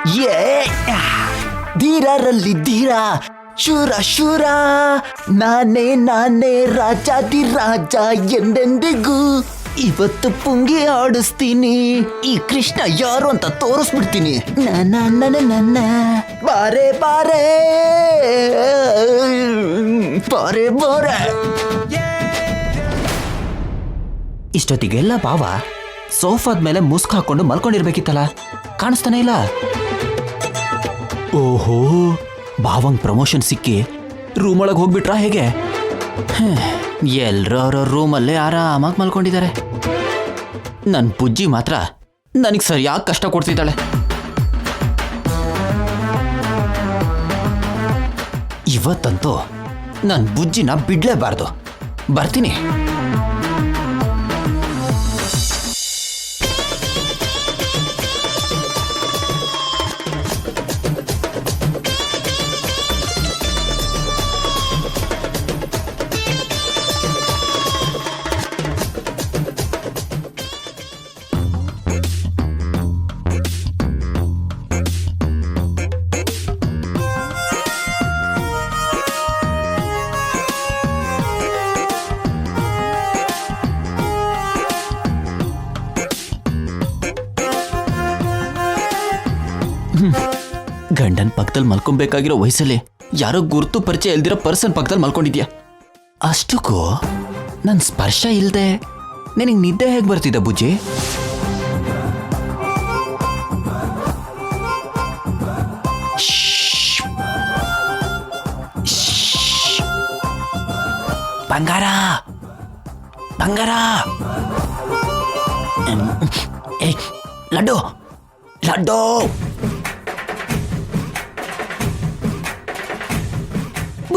ಏ ಧೀರರಲ್ಲಿ ಧೀರ, ಶೂರ ಶೂರ, ನಾನೇ ರಾಜಾದಿ ರಾಜ ಎಂದೆಂದಿಗೂ. ಇವತ್ತು ಪುಂಗಿ ಆಡಿಸ್ತೀನಿ, ಈ ಕೃಷ್ಣ ಯಾರು ಅಂತ ತೋರಿಸ್ಬಿಡ್ತೀನಿ. ನನ್ನ ಬಾರೆ ಬಾರೆ ಬಾರೆ ಬಾರೆ. ಇಷ್ಟೊತ್ತಿಗೆಲ್ಲ ಬಾವ ಸೋಫಾದ ಮೇಲೆ ಮುಸ್ಕ್ ಹಾಕೊಂಡು ಮಲ್ಕೊಂಡಿರ್ಬೇಕಿತ್ತಲ್ಲ, ಕಾಣಿಸ್ತಾನೆ ಇಲ್ಲ. ಓಹೋ, ಬಾವಂಗ್ ಪ್ರಮೋಷನ್ ಸಿಕ್ಕಿ ರೂಮ್ ಒಳಗೆ ಹೋಗ್ಬಿಟ್ರಾ ಹೇಗೆ? ಎಲ್ರೂ ಅವ್ರವ್ರ ರೂಮಲ್ಲೇ ಆರಾಮಾಗಿ ಮಲ್ಕೊಂಡಿದ್ದಾರೆ. ನನ್ನ ಪುಜ್ಜಿ ಮಾತ್ರ ನನಗೆ ಸರಿಯಾಗಿ ಕಷ್ಟ ಕೊಡ್ತಿದ್ದಾಳೆ. ಇವತ್ತಂತೂ ನನ್ನ ಬುಜ್ಜಿನ ಬಿಡ್ಲೇಬಾರ್ದು. ಬರ್ತೀನಿ. ಗಂಡನ್ ಪಕ್ಕದಲ್ಲಿ ಮಲ್ಕೊಬೇಕಾಗಿರೋ ವಯಸ್ಸಲ್ಲಿ ಯಾರೋ ಗುರುತು ಪರಿಚಯ ಇಲ್ದಿರೋ ಪರ್ಸನ್ ಪಕ್ಕದಲ್ಲಿ ಮಲ್ಕೊಂಡಿದ್ಯಾ. ಅಷ್ಟಕ್ಕೂ ನನ್ನ ಸ್ಪರ್ಶ ಇಲ್ದೆ ನಿನಗೆ ನಿದ್ದೆ ಹೇಗೆ ಬರ್ತಿದ್ದ ಬುಜ್ಜಿ? ಬಂಗಾರ ಬಂಗಾರ. ಏ ಲಡ್ಡು ಲಡ್ಡು.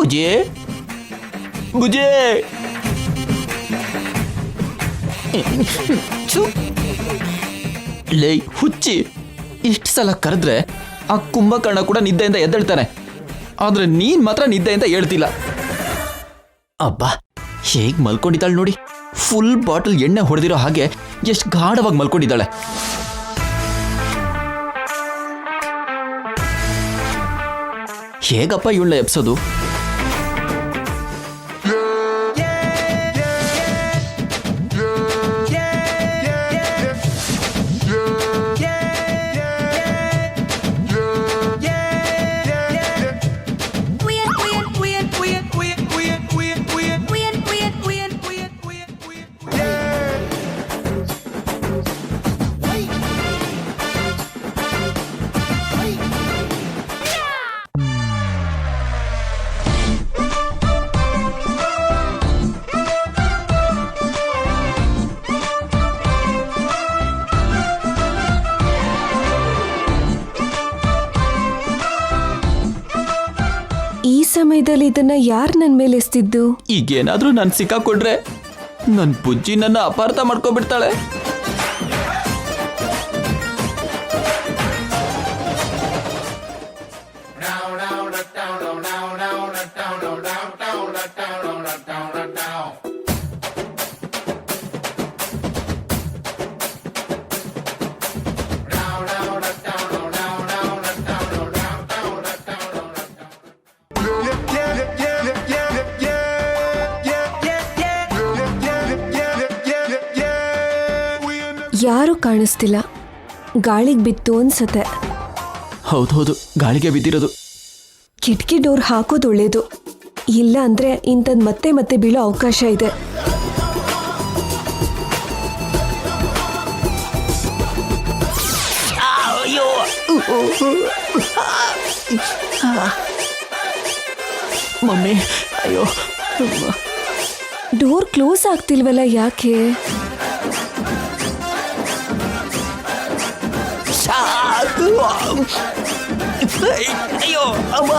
ಬುಜೆ ಬುಜೆ. ಲೇ ಹುಚ್ಚಿ, ಇಷ್ಟು ಸಲ ಕರೆದ್ರೆ ಆ ಕುಂಭಕರ್ಣ ಕೂಡ ನಿದ್ದೆಯಿಂದ ಎದ್ದೇಳ್ತಾನೆ, ಆದ್ರೆ ನೀನ್ ಮಾತ್ರ ನಿದ್ದೆಯಿಂದ ಹೇಳ್ತಿಲ್ಲ. ಅಬ್ಬಾ, ಹೇಗ್ ಮಲ್ಕೊಂಡಿದ್ದಾಳೆ ನೋಡಿ. ಫುಲ್ ಬಾಟಲ್ ಎಣ್ಣೆ ಹೊಡೆದಿರೋ ಹಾಗೆ ಎಷ್ಟು ಗಾಢವಾಗಿ ಮಲ್ಕೊಂಡಿದ್ದಾಳೆ. ಹೇಗಪ್ಪ ಇವಳನ್ನ ಎಬ್ಸೋದು? ಈ ಸಮಯದಲ್ಲಿ ಇದನ್ನ ಯಾರು ನನ್ನ ಮೇಲೆ ಎಸ್ತಿದ್ದು? ಈಗೇನಾದ್ರೂ ನಾನು ಸಿಕ್ಕಾಕೊಂಡ್ರೆ ನನ್ನ ಬುಜ್ಜಿ ನನ್ನ ಅಪಾರ್ಥ ಮಾಡ್ಕೊಬಿಡ್ತಾಳೆ. ಯಾರು ಕಾಣಿಸ್ತಿಲ್ಲ, ಗಾಳಿಗೆ ಬಿತ್ತು ಅನ್ಸತ್ತೆ. ಹೌದೌದು, ಗಾಳಿಗೆ ಬಿದ್ದಿರೋದು. ಕಿಟಕಿ ಡೋರ್ ಹಾಕೋದು ಒಳ್ಳೇದು, ಇಲ್ಲ ಅಂದ್ರೆ ಇಂಥದ್ದು ಮತ್ತೆ ಮತ್ತೆ ಬೀಳೋ ಅವಕಾಶ ಇದೆ. ಮಮ್ಮಿ, ಅಯ್ಯೋ, ಡೋರ್ ಕ್ಲೋಸ್ ಆಗ್ತಿಲ್ವಲ್ಲ, ಯಾಕೆ? ಅಯ್ಯೋ ಅಮ್ಮ,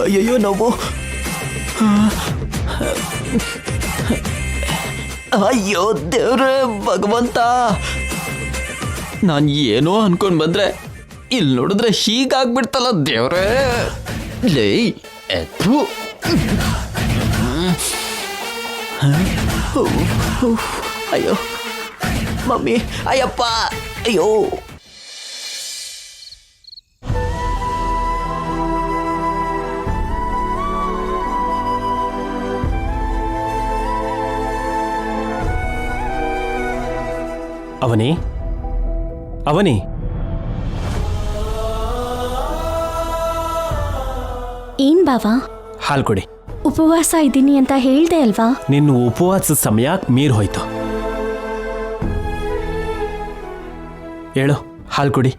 ಅಯ್ಯೋ ನೋವು. ಅಯ್ಯೋ ದೇವ್ರೇ ಭಗವಂತ, ನಾನು ಏನೋ ಅನ್ಕೊಂಡ್ ಬಂದ್ರೆ ಇಲ್ಲಿ ನೋಡಿದ್ರೆ ಹೀಗಾಗ್ಬಿಡ್ತಲ್ಲ ದೇವ್ರೇ. ಲೇ, ಥು. ಅಯ್ಯೋ ಮಮ್ಮಿ, ಅಯ್ಯಪ್ಪ, ಅಯ್ಯೋ. ಅವನಿ, ಅವನಿ, ಏನ್ ಬಾವಾ, ಹಾಲು ಕೊಡಿ. ಉಪವಾಸ ಇದ್ದೀನಿ ಅಂತ ಹೇಳ್ದೆ ಅಲ್ವಾ? ನಿನ್ನ ಉಪವಾಸದ ಸಮಯ ಮೀರ್ ಹೋಯ್ತು. ಹೇಳು, ಹಾಲು ಕೊಡಿ.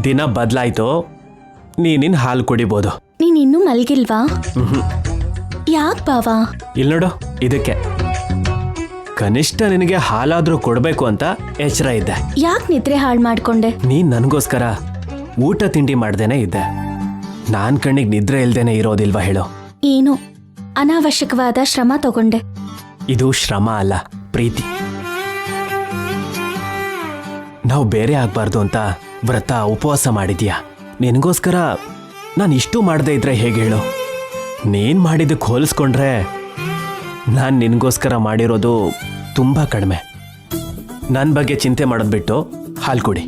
ದಿನ ಬದಲಾಯ್ತು, ನೀನಿನ್ ಹಾಲು ಕುಡಿಬೋದು. ನೀನ್ ಇನ್ನೂ ಮಲ್ಗಿಲ್ವಾ? ಯಾಕ್ ಬಾವಾ? ಇಲ್ಲಿ ನೋಡು, ಇದಕ್ಕೆ ಕನಿಷ್ಠ ನಿನಗೆ ಹಾಲಾದ್ರೂ ಕೊಡ್ಬೇಕು ಅಂತ ಎಚ್ಚರ ಇದ್ದೆ. ಯಾಕ್ ನಿದ್ರೆ ಹಾಳು ಮಾಡ್ಕೊಂಡೆ? ನೀನ್ ನನಗೋಸ್ಕರ ಊಟ ತಿಂಡಿ ಮಾಡ್ದೇನೆ ಇದ್ದೆ. ನಾನ್ ಕಣ್ಣಿಗೆ ನಿದ್ರೆ ಇಲ್ದೇನೆ ಇರೋದಿಲ್ವಾ ಹೇಳು? ಏನು ಅನಾವಶ್ಯಕವಾದ ಶ್ರಮ ತಗೊಂಡೆ. ಇದು ಶ್ರಮ ಅಲ್ಲ, ಪ್ರೀತಿ. ನಾವು ಬೇರೆ ಆಗ್ಬಾರ್ದು ಅಂತ ವ್ರತ ಉಪವಾಸ ಮಾಡಿದ್ಯಾ. ನಿನಗೋಸ್ಕರ ನಾನು ಇಷ್ಟು ಮಾಡದೇ ಇದ್ರೆ ಹೇಗೆ ಹೇಳು? ನೀನ್ ಮಾಡಿದ್ದಕ್ಕೆ ಹೋಲಿಸ್ಕೊಂಡ್ರೆ ನಾನು ನಿನಗೋಸ್ಕರ ಮಾಡಿರೋದು ತುಂಬಾ ಕಡಿಮೆ. ನನ್ನ ಬಗ್ಗೆ ಚಿಂತೆ ಮಾಡೋದು ಬಿಟ್ಟು ಹಾಲು ಕುಡಿ,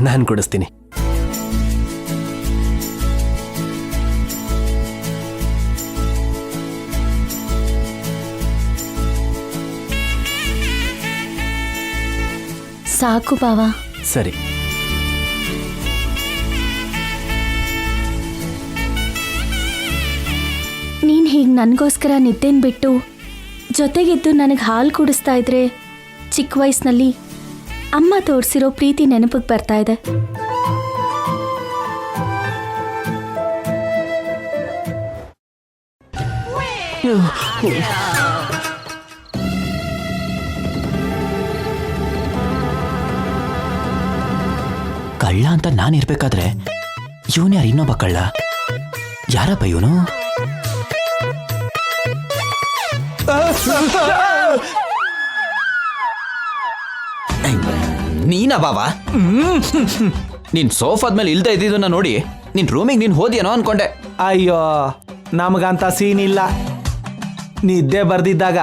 ನಾನು ಕುಡಿಸ್ತೀನಿ. ಸಾಕು ಬಾವಾ. ಸರಿ. ನೀನ್ ಹೀಗ್ ನನ್ಗೋಸ್ಕರ ನಿದ್ದೆನ್ ಬಿಟ್ಟು ಜೊತೆಗಿದ್ದು ನನಗೆ ಹಾಲು ಕುಡಿಸ್ತಾ ಇದ್ರೆ ಚಿಕ್ಕ ವಯಸ್ಸಿನಲ್ಲಿ ಅಮ್ಮ ತೋರಿಸಿರೋ ಪ್ರೀತಿ ನೆನಪಿಗೆ ಬರ್ತಾ ಇದೆ. ಕಳ್ಳ ಅಂತ ನಾನಿರ್ಬೇಕಾದ್ರೆ ಇವನು ಯಾರು? ಇನ್ನೊಬ್ಬ ಕಳ್ಳ ಯಾರಪ್ಪ ಇವನು? ನೀನ ಬಾವ? ನೀನ್ ಸೋಫಾದ್ಮೇಲೆ ಇಲ್ದೇ ಇದ್ದಿದ್ದನ್ನ ನೋಡಿ ನಿನ್ ರೂಮಿಗೆ ನೀನ್ ಹೋದ್ಯೇನೋ ಅನ್ಕೊಂಡೆ. ಅಯ್ಯೋ, ನಮಗಂತ ಸೀನ್ ಇಲ್ಲ. ನಿದ್ದೆ ಬರ್ದಿದ್ದಾಗ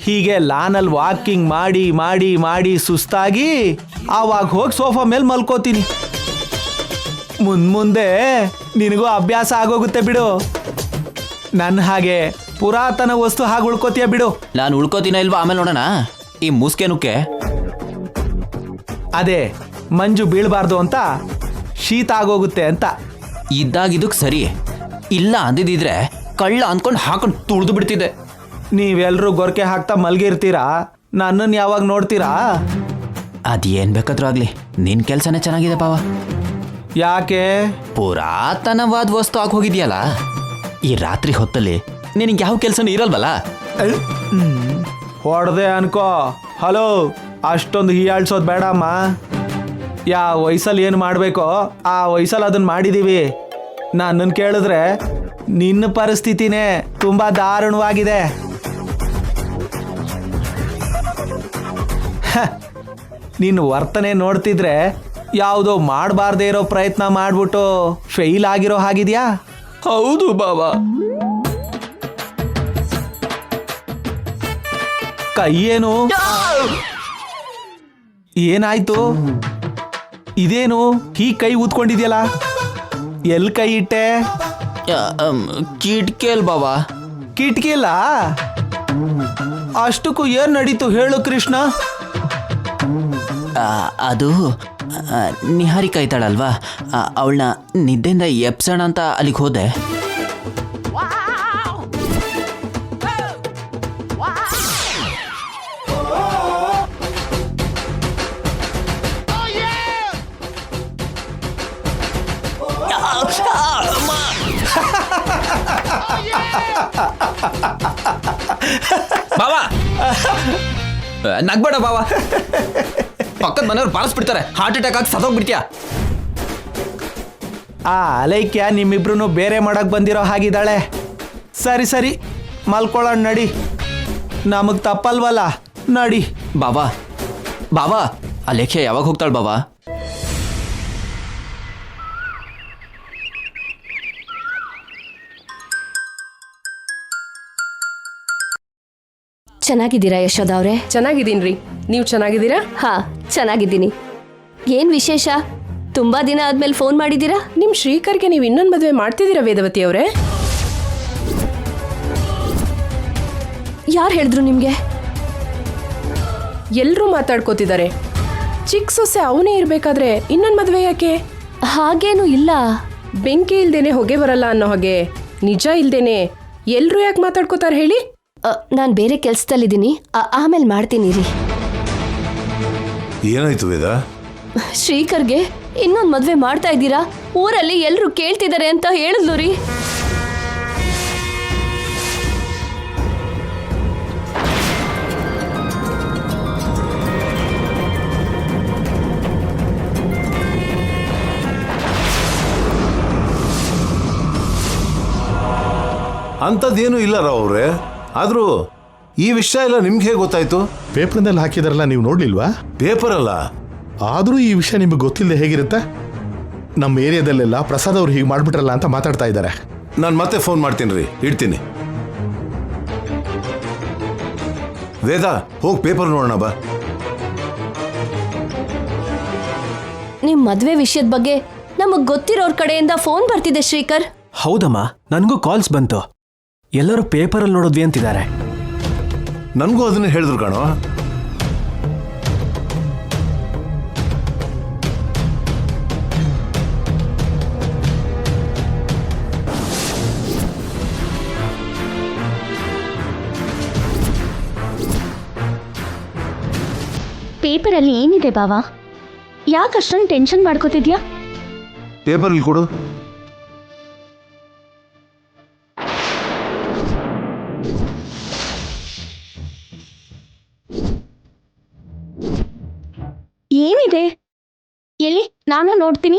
ಹೀಗೆ ಲಾನಲ್ಲಿ ವಾಕಿಂಗ್ ಮಾಡಿ ಮಾಡಿ ಮಾಡಿ ಸುಸ್ತಾಗಿ ಆವಾಗ ಹೋಗಿ ಸೋಫಾ ಮೇಲೆ ಮಲ್ಕೋತೀನಿ. ಮುಂದೆ ನಿನಗೂ ಅಭ್ಯಾಸ ಆಗೋಗುತ್ತೆ ಬಿಡು. ನನ್ನ ಹಾಗೆ ಪುರಾತನ ವಸ್ತು ಹಾಗೆ ಉಳ್ಕೋತೀಯ ಬಿಡು. ನಾನು ಉಳ್ಕೋತೀನ ಇಲ್ವಾ ಆಮೇಲೆ ನೋಡೋಣ. ಈ ಮುಸ್ಕೆ ನುಕ್ಕೆ ಅದೇ ಮಂಜು ಬೀಳಬಾರ್ದು ಅಂತ, ಶೀತ ಆಗೋಗುತ್ತೆ ಅಂತ. ಇದ್ದಾಗಿದ್ದಕ್ಕೆ ಸರಿ, ಇಲ್ಲ ಅಂದಿದ್ರೆ ಕಳ್ಳ ಅಂದ್ಕೊಂಡು ಹಾಕೊಂಡು ತುಳಿದು ಬಿಡ್ತಿದ್ದೆ. ನೀವೆಲ್ಲರೂ ಗೊರಕೆ ಹಾಕ್ತಾ ಮಲ್ಗಿರ್ತೀರಾ, ನನ್ನನ್ನು ಯಾವಾಗ ನೋಡ್ತೀರಾ? ಅದೇನ್ ಬೇಕಾದ್ರೂ ಆಗ್ಲಿ, ನಿನ್ ಕೆಲ್ಸನೇ ಚೆನ್ನಾಗಿದೆ ಬಾವ. ಯಾಕೆ? ಪುರಾತನವಾದ ವಸ್ತು ಆಗಿ ಹೋಗಿದ್ಯಲ್ಲ, ಈ ರಾತ್ರಿ ಹೊತ್ತಲ್ಲಿ ನಿನಗೆ ಯಾವ ಕೆಲ್ಸನೂ ಇರಲ್ವಲ್ಲ. ಹೊಡೆದೆ ಅನ್ಕೋ. ಹಲೋ, ಅಷ್ಟೊಂದು ಹೀಯಾಳ್ಸೋದು ಬೇಡಮ್ಮ. ಯಾವ ವಯಸ್ಸಲ್ಲಿ ಏನು ಮಾಡಬೇಕೋ ಆ ವಯಸ್ಸಲ್ಲಿ ಅದನ್ನ ಮಾಡಿದೀವಿ. ನನ್ನನ್ನು ಕೇಳಿದ್ರೆ ನಿನ್ನ ಪರಿಸ್ಥಿತಿನೇ ತುಂಬ ದಾರುಣವಾಗಿದೆ. ನಿನ್ನ ವರ್ತನೆ ನೋಡ್ತಿದ್ರೆ ಯಾವುದೋ ಮಾಡಬಾರ್ದೇ ಇರೋ ಪ್ರಯತ್ನ ಮಾಡ್ಬಿಟ್ಟು ಫೇಲ್ ಆಗಿರೋ ಹಾಗಿದ್ಯಾ? ಹೌದು ಬಾಬಾ. ಕೈ ಏನು? ಏನಾಯ್ತು? ಇದೇನು ಹೀಗೆ ಕೈ ಊದ್ಕೊಂಡಿದ್ಯಲ್ಲ? ಎಲ್ಲಿ ಕೈ ಇಟ್ಟೆ? ಕಿಟ್ಕೇಲ್ ಬಾಬಾ. ಕಿಟಕಿ ಇಲ್ಲ? ಅಷ್ಟಕ್ಕೂ ಏನ್ ನಡೀತು ಹೇಳು ಕೃಷ್ಣ? ಅದು ನಿಹಾರಿಕಾ ಇದ್ದಾಳಲ್ವಾ, ಅವಳನ್ನ ನಿದ್ದೆಯಿಂದ ಎಪ್ಸೋಣ ಅಂತ ಅಲ್ಲಿಗೆ ಹೋದೆ. ಬಾವಾ, ನಗ್ಬೇಡ ಬಾವಾ. ಪಕ್ಕದ ಮನೆಯವ್ರು ಬಾರಿಸ್ಬಿಡ್ತಾರೆ, ಹಾರ್ಟ್ ಅಟ್ಯಾಕ್ ಆಗಿ ಸತ್ತೋಗ್ಬಿಡ್ತೀಯ. ಆ ಅಲೈಕ್ಯ ನಿಮ್ಮಿಬ್ರು ಬೇರೆ ಮಾಡಕ್ ಬಂದಿರೋ ಹಾಗಿದ್ದಾಳೆ. ಸರಿ ಸರಿ, ಮಲ್ಕೊಳ್ಳೋಣ ನಡಿ. ನಮಗ್ ತಪ್ಪಲ್ವಲ್ಲ ನಡಿ. ಬಾವಾ ಬಾವಾ ಅಲೇಖ್ಯ ಯಾವಾಗ ಹೋಗ್ತಾಳ ಬಾವಾ? ಚೆನ್ನಾಗಿದ್ದೀರಾ ಯಶೋದ ಅವ್ರೆ? ಚೆನ್ನಾಗಿದ್ದೀನ್ರಿ, ನೀವು ಚೆನ್ನಾಗಿದ್ದೀರಾ? ಹಾ, ಚೆನ್ನಾಗಿದ್ದೀನಿ. ಏನ್ ವಿಶೇಷ? ತುಂಬಾ ದಿನ ಆದ್ಮೇಲೆ ಫೋನ್ ಮಾಡಿದ್ದೀರಾ? ನಿಮ್ ಶ್ರೀಕರ್ಗೆ ನೀವು ಇನ್ನೊಂದು ಮದುವೆ ಮಾಡ್ತಿದ್ದೀರಾ ವೇದವತಿ ಅವರೇ? ಯಾರು ಹೇಳಿದ್ರು ನಿಮ್ಗೆ? ಎಲ್ರೂ ಮಾತಾಡ್ಕೋತಿದ್ದಾರೆ. ಚಿಕ್ಕ ಸೊಸೆ ಅವನೇ ಇರ್ಬೇಕಾದ್ರೆ ಇನ್ನೊಂದು ಮದುವೆ ಯಾಕೆ? ಹಾಗೇನು ಇಲ್ಲ. ಬೆಂಕಿ ಇಲ್ದೇನೆ ಹೊಗೆ ಬರಲ್ಲ ಅನ್ನೋ ಹಾಗೆ ನಿಜ ಇಲ್ದೇನೆ ಎಲ್ರೂ ಯಾಕೆ ಮಾತಾಡ್ಕೋತಾರೆ ಹೇಳಿ? ನಾನ್ ಬೇರೆ ಕೆಲ್ಸದಲ್ಲಿದ್ದೀನಿ, ಆಮೇಲೆ ಮಾಡ್ತೀನಿ ರೀ. ಏನಾಯ್ತು ವೇದ? ಶ್ರೀಕರ್ಗೆ ಇನ್ನೊಂದು ಮದ್ವೆ ಮಾಡ್ತಾ ಇದ್ದೀರಾ? ಊರಲ್ಲಿ ಎಲ್ರು ಕೇಳ್ತಿದ್ದಾರೆ ಅಂತ ಹೇಳಿದ್ಲು ರೀ. ಅಂಥದ್ದೇನೂ ಇಲ್ಲ ರಾವ್ ಅವ್ರೆ. ಆದರೂ ಈ ವಿಷಯ ಎಲ್ಲ ನಿಮ್ಗೆ ಹೇಗೆ ಗೊತ್ತಾಯ್ತು? ಪೇಪರ್ನಲ್ಲಿ ಹಾಕಿದಾರಲ್ಲ, ನೀವು ನೋಡ್ಲಿಲ್ವಾ? ಪೇಪರ್ ಅಲ್ಲ. ಆದರೂ ಈ ವಿಷಯ ನಿಮಗೆ ಗೊತ್ತಿಲ್ಲದೆ ಹೇಗಿರುತ್ತೆ? ನಮ್ಮ ಏರಿಯಾದಲ್ಲೆಲ್ಲ ಪ್ರಸಾದ್ ಅವ್ರು ಹೀಗೆ ಮಾಡ್ಬಿಟ್ರಲ್ಲ ಅಂತ ಮಾತಾಡ್ತಾ ಇದ್ದಾರೆ. ನಾನು ಮತ್ತೆ ಫೋನ್ ಮಾಡ್ತೀನಿ ರೀ, ಇಡ್ತೀನಿ. ವೇದ, ಹೋಗಿ ಪೇಪರ್ ನೋಡೋಣ ಬಾ. ನಿಮ್ ಮದ್ವೆ ವಿಷಯದ ಬಗ್ಗೆ ನಮಗ್ ಗೊತ್ತಿರೋರ್ ಕಡೆಯಿಂದ ಫೋನ್ ಬರ್ತಿದೆ ಶ್ರೀಕರ್. ಹೌದಮ್ಮ, ನನಗೂ ಕಾಲ್ಸ್ ಬಂತು. ಎಲ್ಲರೂ ಪೇಪರಲ್ಲಿ ನೋಡೋದ್ವಿ ಅಂತಿದ್ದಾರೆ. ನನಗೂ ಅದನ್ನೇ ಹೇಳಿದ್ರು ಕಾಣೋ. ಪೇಪರಲ್ಲಿ ಏನಿದೆ ಬಾವಾ? ಯಾಕೆ ಅಷ್ಟೊಂದು ಟೆನ್ಷನ್ ಮಾಡ್ಕೋತಿದ್ಯಾ? ಪೇಪರಲ್ಲಿ ಕೊಡು. ಏನಿದೆ? ಎಲ್ಲಿ? ನಾನು ನೋಡ್ತೀನಿ.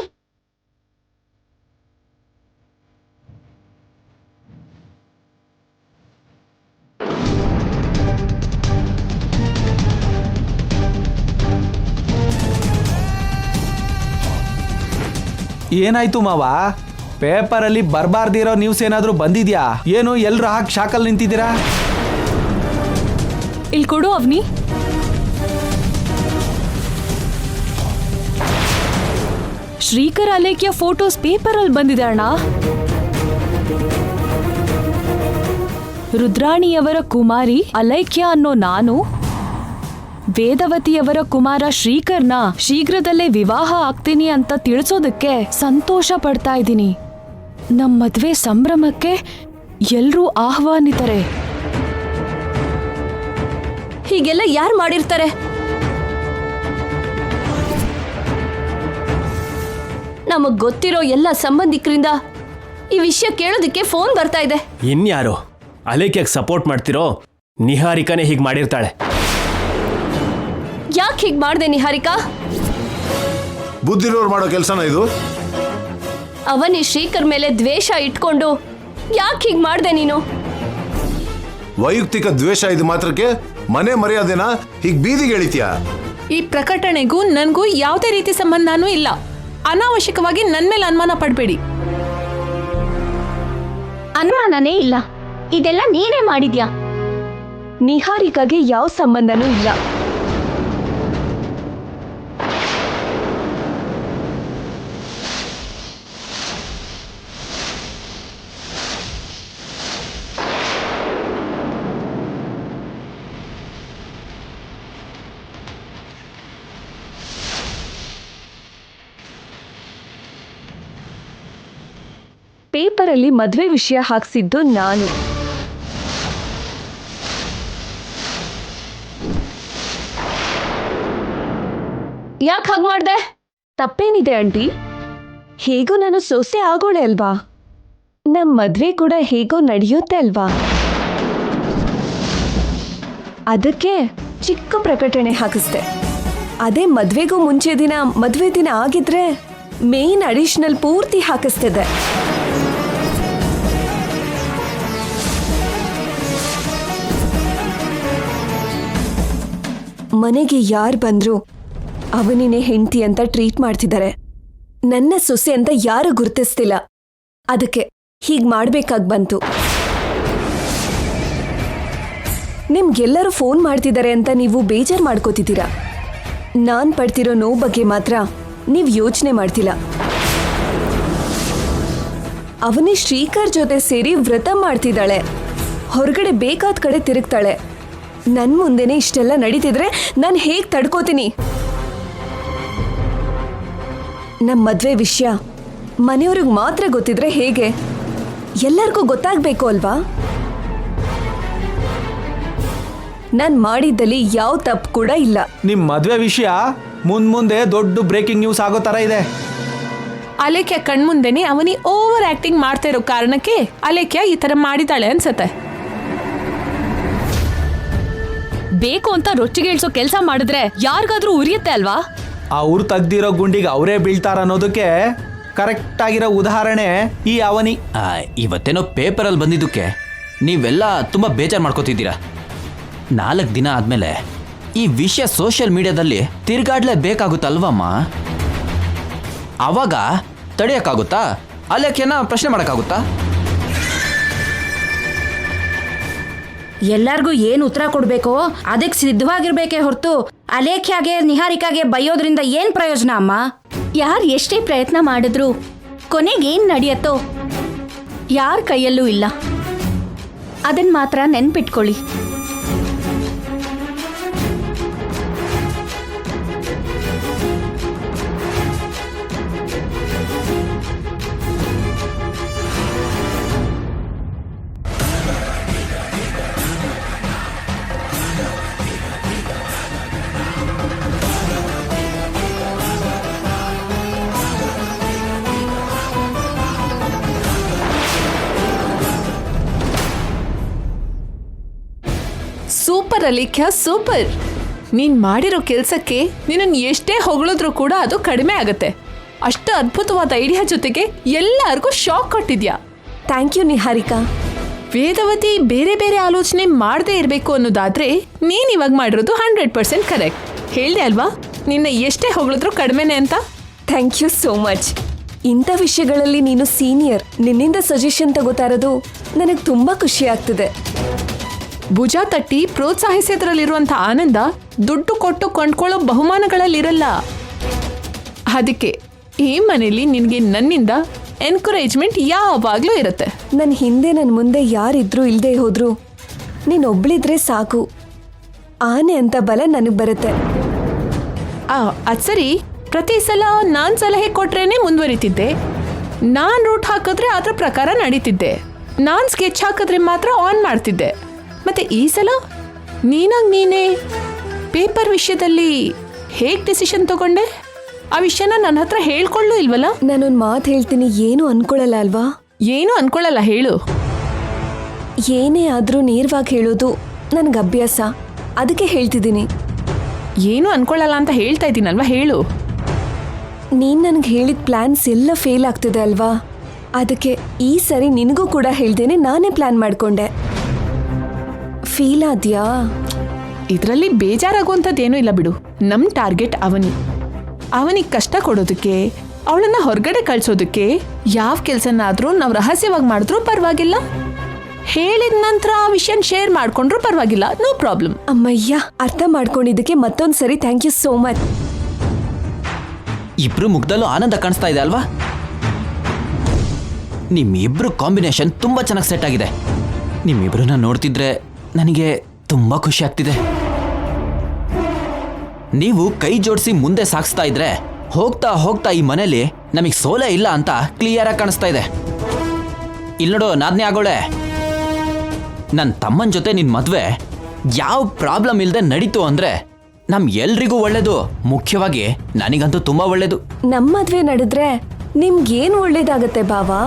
ಏನಾಯ್ತು ಮಾವ? ಪೇಪರಲ್ಲಿ ಬರಬಾರ್ದಿರೋ ನ್ಯೂಸ್ ಏನಾದರೂ ಬಂದಿದ್ಯಾ? ಏನು ಎಲ್ರು ಹಾಕಿ ಶಾಕಲ್ಲಿ ನಿಂತಿದ್ದೀರಾ? ಇಲ್ಲಿ ಕೊಡು ಅವ್ನಿ. ಶ್ರೀಕರ್ ಅಲೇಖ್ಯ ಫೋಟೋಸ್ ಪೇಪರಲ್ಲಿ ಬಂದಿದೆ ಅಣ್ಣ. ರುದ್ರಾಣಿಯವರ ಕುಮಾರಿ ಅಲೇಖ್ಯ ಅನ್ನೋ ನಾನು ವೇದವತಿಯವರ ಕುಮಾರ ಶ್ರೀಕರ್ನ ಶೀಘ್ರದಲ್ಲೇ ವಿವಾಹ ಆಗ್ತೀನಿ ಅಂತ ತಿಳಿಸೋದಕ್ಕೆ ಸಂತೋಷ ಪಡ್ತಾ ಇದ್ದೀನಿ. ನಮ್ಮ ಮದ್ವೆ ಸಂಭ್ರಮಕ್ಕೆ ಎಲ್ರೂ ಆಹ್ವಾನಿತರೆ. ಹೀಗೆಲ್ಲ ಯಾರು ಮಾಡಿರ್ತಾರೆ? ನಮಗ್ ಗೊತ್ತಿರೋ ಎಲ್ಲ ಸಂಬಂಧಿಕರಿಂದ ಈ ವಿಷಯ ಕೇಳೋದಕ್ಕೆ ಫೋನ್ ಬರ್ತಾ ಇದೆ. ಇನ್ಯಾರು ಅಲೇಖ್ಯಕ್ಕೆ ಸಪೋರ್ಟ್ ಮಾಡ್ತಿರೋ? ನಿಹಾರಿಕಾನೇ ಹೀಗೆ ಮಾಡಿರ್ತಾಳೆ. ಯಾಕೆ ಹೀಗೆ ಮಾಡ್ದೆ ನಿಹಾರಿಕಾ? ಬುದ್ಧಿರೋರು ಮಾಡೋ ಕೆಲಸನ ಇದು? ಅವನಿ ಶ್ರೀಕರ್ ಮೇಲೆ ದ್ವೇಷ ಇಟ್ಕೊಂಡು ಯಾಕೆ ಹೀಗೆ ಮಾಡ್ದೆ ನೀನು? ವೈಯಕ್ತಿಕ ದ್ವೇಷ ಇದು ಮಾತ್ರಕ್ಕೆ ಮನೆ ಮರ್ಯಾದೆನ ಹೀಗೆ ಬೀದಿಗೆ ಎಳಿತೀಯಾ? ಈ ಪ್ರಕಟಣೆಗೂ ನನಗೂ ಯಾವುದೇ ರೀತಿ ಸಂಬಂಧನೂ ಇಲ್ಲ. ಅನಾವಶ್ಯಕವಾಗಿ ನನ್ನ ಮೇಲೆ ಅನುಮಾನ ಪಡಬೇಡಿ. ಅನುಮಾನನೇ ಇಲ್ಲ, ಇದೆಲ್ಲ ನೀನೇ ಮಾಡಿದ್ಯಾ. ನಿಹಾರಿಕಾಗೆ ಯಾವ ಸಂಬಂಧನೂ ಇಲ್ಲ. ಪೇಪರಲ್ಲಿ ಮದುವೆ ವಿಷಯ ಹಾಕ್ಸಿದ್ದು ನಾನು. ಯಾಕೆ ಹಾಗೆ ಮಾಡ್ದೆ? ತಪ್ಪೇನಿದೆ ಆಂಟಿ? ಹೇಗೋ ನಾನು ಸೊಸೆ ಆಗೋಳೆ ಅಲ್ವಾ? ನಮ್ಮ ಮದ್ವೆ ಕೂಡ ಹೇಗೋ ನಡೆಯುತ್ತೆ ಅಲ್ವಾ? ಅದಕ್ಕೆ ಚಿಕ್ಕ ಪ್ರಕಟಣೆ ಹಾಕಿಸ್ದೆ. ಅದೇ ಮದ್ವೆಗೂ ಮುಂಚೆ ದಿನ ಮದ್ವೆ ದಿನ ಆಗಿದ್ರೆ ಮೇನ್ ಅಡಿಷನಲ್ ಪೂರ್ತಿ ಹಾಕಿಸ್ತಿದ್ದೆ. ಮನೆಗೆ ಯಾರು ಬಂದ್ರು ಅವನಿನೇ ಹೆಂಡತಿ ಅಂತ ಟ್ರೀಟ್ ಮಾಡ್ತಿದ್ದಾರೆ. ನನ್ನ ಸೊಸೆ ಅಂತ ಯಾರು ಗುರುತಿಸ್ತಿಲ್ಲ. ಅದಕ್ಕೆ ಹೀಗ್ ಮಾಡ್ಬೇಕಾಗ್ ಬಂತು. ನಿಮ್ಗೆಲ್ಲರೂ ಫೋನ್ ಮಾಡ್ತಿದ್ದಾರೆ ಅಂತ ನೀವು ಬೇಜಾರ್ ಮಾಡ್ಕೋತಿದ್ದೀರಾ. ನಾನ್ ಪಡ್ತಿರೋ ನೋವು ಬಗ್ಗೆ ಮಾತ್ರ ನೀವ್ ಯೋಚನೆ ಮಾಡ್ತಿಲ್ಲ. ಅವನೇ ಶ್ರೀಕರ್ ಜೊತೆ ಸೇರಿ ವ್ರತ ಮಾಡ್ತಿದ್ದಾಳೆ, ಹೊರಗಡೆ ಬೇಕಾದ ಕಡೆ ತಿರುಗ್ತಾಳೆ. ನನ್ ಮುಂದೆನೆ ಇಷ್ಟೆಲ್ಲ ನಡೀತಿದ್ರೆ ನಾನು ಹೇಗ್ ತಡ್ಕೋತೀನಿ? ನಮ್ಮ ಮದ್ವೆ ವಿಷಯ ಮನೆಯವ್ರಿಗೆ ಮಾತ್ರ ಗೊತ್ತಿದ್ರೆ ಹೇಗೆ? ಎಲ್ಲರಿಗೂ ಗೊತ್ತಾಗ್ಬೇಕು ಅಲ್ವಾ? ನಾನ್ ಮಾಡಿದ್ದಲ್ಲಿ ಯಾವ ತಪ್ಪು ಕೂಡ ಇಲ್ಲ. ನಿಮ್ ಮದ್ವೆ ವಿಷಯ ಮುಂದೆ ದೊಡ್ಡ ಬ್ರೇಕಿಂಗ್ ನ್ಯೂಸ್ ಆಗೋ ತರ ಇದೆ. ಅಲೇಖ್ಯ ಕಣ್ಮುಂದೆನೆ ಅವನಿ ಓವರ್ ಆಕ್ಟಿಂಗ್ ಮಾಡ್ತಾ ಇರೋ ಕಾರಣಕ್ಕೆ ಅಲೇಖ್ಯ ಈ ತರ ಮಾಡಿದಾಳೆ ಅನ್ಸತ್ತೆ. ಬೇಕು ಅಂತ ರೊಚ್ಚಿಗೇಳ್ಸೋ ಕೆಲಸ ಮಾಡಿದ್ರೆ ಯಾರಿಗಾದ್ರೂ ಉರಿಯುತ್ತೆ ಅಲ್ವಾ? ಅವ್ರು ತೆಗ್ದಿರೋ ಗುಂಡಿಗೆ ಅವರೇ ಬೀಳ್ತಾರ ಅನ್ನೋದಕ್ಕೆ ಕರೆಕ್ಟ್ ಆಗಿರೋ ಉದಾಹರಣೆ ಈ ಅವನಿ. ಇವತ್ತೇನೋ ಪೇಪರಲ್ಲಿ ಬಂದಿದ್ದಕ್ಕೆ ನೀವೆಲ್ಲ ತುಂಬ ಬೇಜಾರು ಮಾಡ್ಕೋತಿದ್ದೀರಾ. 4 ದಿನ ಆದಮೇಲೆ ಈ ವಿಷಯ ಸೋಷಿಯಲ್ ಮೀಡಿಯಾದಲ್ಲಿ ತಿರುಗಾಡ್ಲೇಬೇಕಾಗುತ್ತಲ್ವಮ್ಮ? ಆವಾಗ ತಡೆಯೋಕ್ಕಾಗುತ್ತಾ? ಅಲೇಖ್ಯನ ಪ್ರಶ್ನೆ ಮಾಡೋಕ್ಕಾಗುತ್ತಾ? ಎಲ್ಲರಿಗೂ ಏನು ಉತ್ತರ ಕೊಡಬೇಕೋ ಅದಕ್ಕೆ ಸಿದ್ಧವಾಗಿರ್ಬೇಕೇ ಹೊರತು ಅಲೇಖ್ಯಾಗೆ ನಿಹಾರಿಕಾಗೆ ಬೈಯೋದ್ರಿಂದ ಏನ್ ಪ್ರಯೋಜನ ಅಮ್ಮ? ಯಾರು ಎಷ್ಟೇ ಪ್ರಯತ್ನ ಮಾಡಿದ್ರು ಕೊನೆಗೇನ್ ನಡೆಯತ್ತೋ ಯಾರ ಕೈಯಲ್ಲೂ ಇಲ್ಲ. ಅದನ್ನ ಮಾತ್ರ ನೆನ್ಪಿಟ್ಕೊಳ್ಳಿ. Super Alekhya, super. ನೀನ್ ಮಾಡಿರೋ ಕೆಲ್ಸಕ್ಕೆ ನಿನ್ನನ್ನು ಎಷ್ಟೇ ಹೊಗಳಿದ್ರು ಕೂಡ ಅದು ಕಡಿಮೆ ಆಗತ್ತೆ. ಅಷ್ಟು ಅದ್ಭುತವಾದ ಐಡಿಯಾ ಜೊತೆಗೆ ಎಲ್ಲರಿಗೂ ಶಾಕ್ ಕೊಟ್ಟಿದ್ಯಾ. Thank you Niharika. ವೇದವತಿ ಬೇರೆ ಬೇರೆ ಆಲೋಚನೆ ಮಾಡದೇ ಇರಬೇಕು ಅನ್ನೋದಾದ್ರೆ ನೀನ್ ಇವಾಗ ಮಾಡಿರೋದು 100% ಕರೆಕ್ಟ್. ಹೇಳ್ದೆ ಅಲ್ವಾ ನಿನ್ನ ಎಷ್ಟೇ ಹೊಗಳಿದ್ರು ಕಡಿಮೆನೆ ಅಂತ. Thank you so much. ಇಂಥ ವಿಷಯಗಳಲ್ಲಿ ನೀನು ಸೀನಿಯರ್. ನಿನ್ನಿಂದ ಸಜೆಷನ್ ತಗೋತಾ ಇರೋದು ನನಗೆ ತುಂಬಾ ಖುಷಿ ಆಗ್ತಿದೆ. ಭುಜ ತಟ್ಟಿ ಪ್ರೋತ್ಸಾಹಿಸೋದ್ರಲ್ಲಿರುವಂಥ ಆನಂದ ದುಡ್ಡು ಕೊಟ್ಟು ಕೊಂಡ್ಕೊಳ್ಳೋ ಬಹುಮಾನಗಳಲ್ಲಿರಲ್ಲ. ಅದಕ್ಕೆ ಈ ಮನೆಯಲ್ಲಿ ನಿನಗೆ ನನ್ನಿಂದ ಎನ್ಕರೇಜ್ಮೆಂಟ್ ಯಾವಾಗಲೂ ಇರುತ್ತೆ. ನನ್ನ ಹಿಂದೆ ನನ್ನ ಮುಂದೆ ಯಾರಿದ್ರೂ ಇಲ್ಲದೆ ಹೋದ್ರು ನೀನೊಬ್ಳಿದ್ರೆ ಸಾಕು, ಆನೆ ಅಂತ ಬಲ ನನಗೆ ಬರುತ್ತೆ. ಅದು ಸರಿ, ಪ್ರತಿ ಸಲ ನಾನು ಸಲಹೆ ಕೊಟ್ರೇನೆ ಮುಂದುವರಿತಿದ್ದೆ. ನಾನು ರೂಟ್ ಹಾಕಿದ್ರೆ ಅದ್ರ ಪ್ರಕಾರ ನಡೀತಿದ್ದೆ. ನಾನು ಸ್ಕೆಚ್ ಹಾಕಿದ್ರೆ ಮಾತ್ರ ಆನ್ ಮಾಡ್ತಿದ್ದೆ. ಮತ್ತೆ ಈ ಸಲ ನೀನೇ ಪೇಪರ್ ವಿಷಯದಲ್ಲಿ ಹೇಗೆ ಡಿಸಿಷನ್ ತಗೊಂಡೆ? ಆ ವಿಷಯನ ನನ್ನ ಹತ್ರ ಹೇಳ್ಕೊಳ್ಳು ಇಲ್ವಲ್ಲ? ನಾನೊಂದು ಮಾತು ಹೇಳ್ತೀನಿ, ಏನು ಅನ್ಕೊಳ್ಳಲ್ಲ ಅಲ್ವಾ? ಏನು ಅನ್ಕೊಳ್ಳಲ್ಲ, ಹೇಳು. ಏನೇ ಆದರೂ ನೇರವಾಗಿ ಹೇಳೋದು ನನಗೆ ಅಭ್ಯಾಸ, ಅದಕ್ಕೆ ಹೇಳ್ತಿದ್ದೀನಿ. ಏನು ಅನ್ಕೊಳ್ಳಲ್ಲ ಅಂತ ಹೇಳ್ತಾ ಇದ್ದೀನಲ್ವಾ, ಹೇಳು. ನೀನು ನನಗೆ ಹೇಳಿದ ಪ್ಲ್ಯಾನ್ಸ್ ಎಲ್ಲ ಫೇಲ್ ಆಗ್ತಿದೆ ಅಲ್ವಾ? ಅದಕ್ಕೆ ಈ ಸರಿ ನಿನಗೂ ಕೂಡ ಹೇಳ್ದೇನೆ ನಾನೇ ಪ್ಲ್ಯಾನ್ ಮಾಡಿಕೊಂಡೆ. ಫೀಲ್ ಆದ್ಯಾ? ಇದರಲ್ಲಿ ಬೇಜಾರಾಗುವಂಥದ್ದೇನೂ ಇಲ್ಲ ಬಿಡು. ನಮ್ಮ ಟಾರ್ಗೆಟ್ ಅವನಿಗೆ ಕಷ್ಟ ಕೊಡೋದಕ್ಕೆ, ಅವಳನ್ನ ಹೊರಗಡೆ ಕಳ್ಸೋದಕ್ಕೆ ಯಾವ ಕೆಲಸನಾದ್ರೂ ನಾವು ರಹಸ್ಯವಾಗಿ ಮಾಡಿದ್ರೂ ಪರವಾಗಿಲ್ಲ. ಹೇಳಿದ ನಂತರ ಆ ವಿಷಯನ ಶೇರ್ ಮಾಡ್ಕೊಂಡ್ರೂ ಪರವಾಗಿಲ್ಲ, ನೋ ಪ್ರಾಬ್ಲಮ್. ಅಮ್ಮಯ್ಯ, ಅರ್ಥ ಮಾಡ್ಕೊಂಡಿದ್ದಕ್ಕೆ ಮತ್ತೊಂದು ಸರಿ ಥ್ಯಾಂಕ್ ಯು ಸೋ ಮಚ್. ಇಬ್ರು ಮುಗ್ದಲ್ಲೂ ಆನಂದ ಕಾಣಿಸ್ತಾ ಇದೆ ಅಲ್ವಾ? ನಿಮ್ಮಿಬ್ರು ಕಾಂಬಿನೇಷನ್ ತುಂಬಾ ಚೆನ್ನಾಗಿ ಸೆಟ್ ಆಗಿದೆ. ನಿಮ್ಮಿಬ್ರನ್ನ ನೋಡ್ತಿದ್ರೆ ನನಗೆ ತುಂಬಾ ಖುಷಿ ಆಗ್ತಿದೆ. ನೀವು ಕೈ ಜೋಡಿಸಿ ಮುಂದೆ ಸಾಗಿಸ್ತಾ ಇದ್ರೆ ಹೋಗ್ತಾ ಹೋಗ್ತಾ ಈ ಮನೇಲಿ ನಮಗೆ ಸೋಲೆ ಇಲ್ಲ ಅಂತ ಕ್ಲಿಯರ್ ಆಗಿ ಕಾಣಿಸ್ತಾ ಇದೆ. ಇಲ್ಲಿ ನೋಡು ನಾದ್ನೇ ಆಗೋಳೆ, ನನ್ನ ತಮ್ಮನ ಜೊತೆ ನಿನ್ ಮದ್ವೆ ಯಾವ ಪ್ರಾಬ್ಲಮ್ ಇಲ್ಲದೆ ನಡೀತು ಅಂದ್ರೆ ನಮ್ ಎಲ್ರಿಗೂ ಒಳ್ಳೇದು. ಮುಖ್ಯವಾಗಿ ನನಗಂತೂ ತುಂಬಾ ಒಳ್ಳೇದು. ನಮ್ಮ ಮದ್ವೆ ನಡೆದ್ರೆ ನಿಮ್ಗೇನು ಒಳ್ಳೇದಾಗತ್ತೆ ಬಾವಾ?